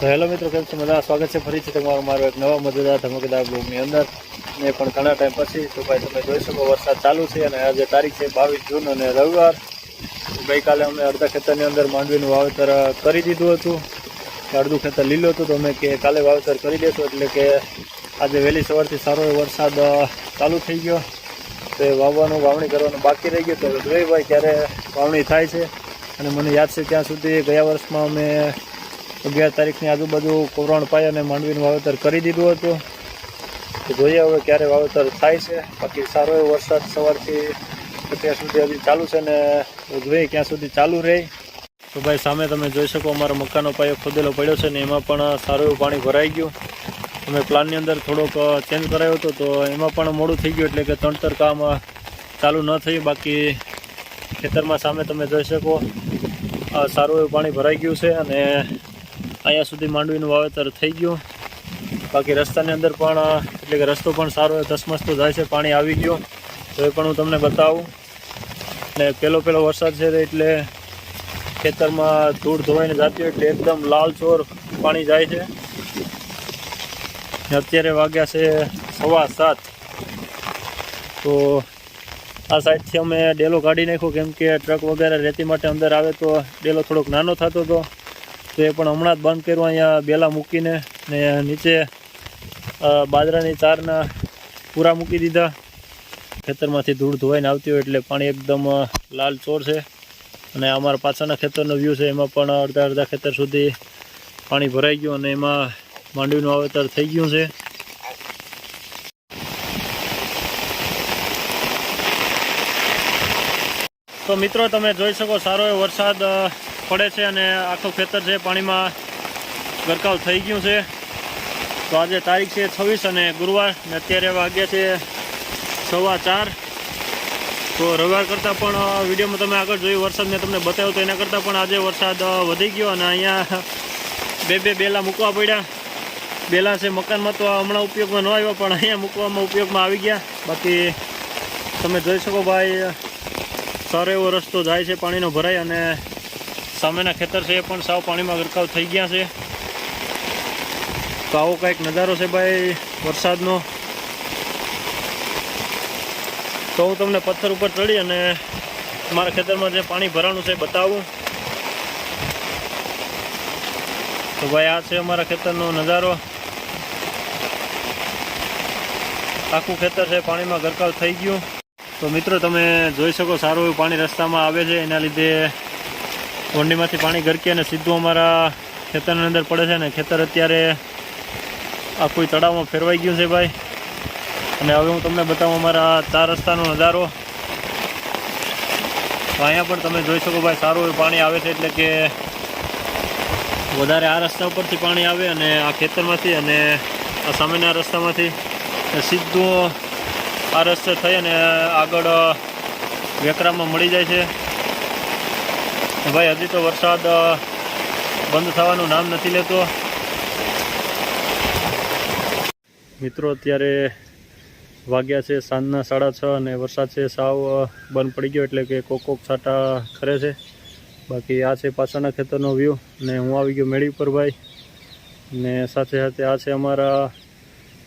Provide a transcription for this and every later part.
તો હેલો મિત્રો, કેમ છો? બધા સ્વાગત છે ફરીથી તમારું મારો એક નવા મજેદાર ધમાકેદાર બ્લોગની અંદર. ને પણ ઘણા ટાઈમ પછી તો ભાઈ તમે જોઈ શકો વરસાદ ચાલુ છે અને આજે તારીખ છે 22 જૂન અને રવિવાર. ગઈકાલે અમે અડધા ખેતરની અંદર માંડવીનું વાવેતર કરી દીધું હતું. અડધું ખેતર લીલું હતું તો અમે કે કાલે વાવેતર કરી દઈશું, એટલે કે આજે વહેલી સવારથી સારો વરસાદ ચાલુ થઈ ગયો. તો એ વાવણી કરવાનું બાકી રહી ગયું. તો જોઈએ ભાઈ ક્યારે વાવણી થાય છે. અને મને યાદ છે ત્યાં સુધી ગયા વર્ષમાં અમે 11 તારીખની આજુબાજુ કોવરાણ પાય અને માંડવીનું વાવેતર કરી દીધું હતું. તો જોઈએ હવે ક્યારે વાવેતર થાય છે. બાકી સારો એવો વરસાદ સવારથી અત્યાર સુધી હજી ચાલુ છે ને જોઈએ ક્યાં સુધી ચાલુ રહે. તો ભાઈ સામે તમે જોઈ શકો અમારો મકાનનો પાયો ખોદેલો પડ્યો છે ને એમાં પણ સારું એવું પાણી ભરાઈ ગયું. અમે પ્લાનની અંદર થોડોક ચેન્જ કરાયો હતો તો એમાં પણ મોડું થઈ ગયું, એટલે કે તણતર કામ ચાલુ ન થયું. બાકી ખેતરમાં સામે તમે જોઈ શકો સારું એવું પાણી ભરાઈ ગયું છે અને અહીંયા સુધી માંડવીનું વાવેતર થઈ ગયું. બાકી રસ્તાની અંદર પણ એટલે કે રસ્તો પણ સારો ધસમસતો જાય છે, પાણી આવી ગયું. તો એ પણ હું તમને બતાવું. ને પહેલો વરસાદ છે એટલે ખેતરમાં ધૂળ ધોવાઈને જતી હોય એટલે એકદમ લાલચોર પાણી જાય છે. અત્યારે વાગ્યા છે 7:15. તો આ સાઈડથી અમે ડેલો કાઢી નાખ્યો, કેમ કે ટ્રક વગેરે રેતી માટે અંદર આવે તો ડેલો થોડોક નાનો થતો હતો. તો એ પણ હમણાં જ બંધ કર્યું અહીંયા બેલા મૂકીને, ને નીચે બાજરાની ચારના પૂરા મૂકી દીધા. ખેતરમાંથી ધૂળ ધોવાઈને આવતી હોય એટલે પાણી એકદમ લાલ ચોર છે. અને અમારા પાછળના ખેતરનો વ્યૂ છે, એમાં પણ અડધા ખેતર સુધી પાણી ભરાઈ ગયું અને એમાં માંડવીનું વાવેતર થઈ ગયું છે. તો મિત્રો તમે જોઈ શકો સારો એવો વરસાદ પડે છે અને આખું ખેતર છે પાણીમાં ગરકાવ થઈ ગયું છે. તો આજે તારીખ છે 26 અને ગુરુવાર ને અત્યારે વાગ્યા છે 4:15. તો રવિવાર કરતાં પણ વિડીયોમાં તમે આગળ જોયું વરસાદ મેં તમને બતાવ્યો તો એના કરતાં પણ આજે વરસાદ વધી ગયો અને અહીંયા બે બેલા મૂકવા પડ્યા. બેલા છે મકાનમાં તો હમણાં ઉપયોગમાં ન આવ્યા, પણ અહીંયા મૂકવામાં ઉપયોગમાં આવી ગયા. બાકી તમે જોઈ શકો ભાઈ સારો એવો રસ્તો જાય છે પાણીનો ભરાય અને સામેના ખેતર છે એ પણ સાવ પાણીમાં ગરકાવ થઈ ગયા છે. તો આવો કંઈક નજારો છે ભાઈ વરસાદનો. તો હું તમને પથ્થર ઉપર ચડી અને મારા ખેતરમાં જે પાણી ભરાણું છે બતાવું. તો ભાઈ આ છે અમારા ખેતરનો નજારો. આખું ખેતર છે પાણીમાં ગરકાવ થઈ ગયું. તો મિત્રો તમે જોઈ શકો સારું એવું પાણી રસ્તામાં આવે છે, એના લીધે વંડીમાંથી પાણી ગરકી અને સીધું અમારા ખેતરની અંદર પડે છે. અને ખેતર અત્યારે આખું તળાવમાં ફેરવાઈ ગયું છે ભાઈ. અને હવે હું તમને બતાવું અમારા 4 રસ્તાનો નજારો. તો અહીંયા પણ તમે જોઈ શકો ભાઈ સારું એવું પાણી આવે છે, એટલે કે વધારે આ રસ્તા ઉપરથી પાણી આવે અને આ ખેતરમાંથી અને આ સામેના રસ્તામાંથી સીધું આ રસ્તે થઈ અને આગળ વેકરામાં મળી જાય છે. ભાઈ હજી તો વરસાદ બંધ થવાનું નામ નથી લેતો. મિત્રો અત્યારે વાગ્યા છે સાંજના 6:30 અને વરસાદ છે સાવ બંધ પડી ગયો, એટલે કે કોક છાંટા ખરે છે. બાકી આ છે પાછળના ખેતરનો વ્યૂ ને હું આવી ગયો મેળી ઉપર ભાઈ. ને સાથે સાથે આ છે અમારા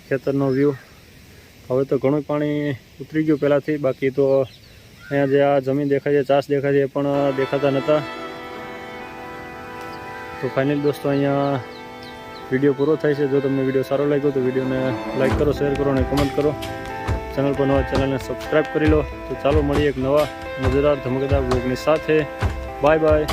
ખેતરનો વ્યૂ. હવે તો ઘણું પાણી ઉતરી ગયું પહેલાંથી. બાકી તો અહીંયા જે આ જમીન દેખાય છે, ચાસ દેખાય છે, એ પણ દેખાતા નહોતા. તો ફાઇનલ દોસ્તો અહીંયા વિડીયો પૂરો થાય છે. જો તમને વિડીયો સારો લાગ્યો તો વિડીયોને લાઇક કરો, શેર કરો અને કમેન્ટ કરો. ચેનલ પર નવા ચેનલને સબસ્ક્રાઈબ કરી લો. તો ચાલો મળીએ એક નવા મજેદાર ધમાકેદાર બ્લોગની સાથે. Bye bye.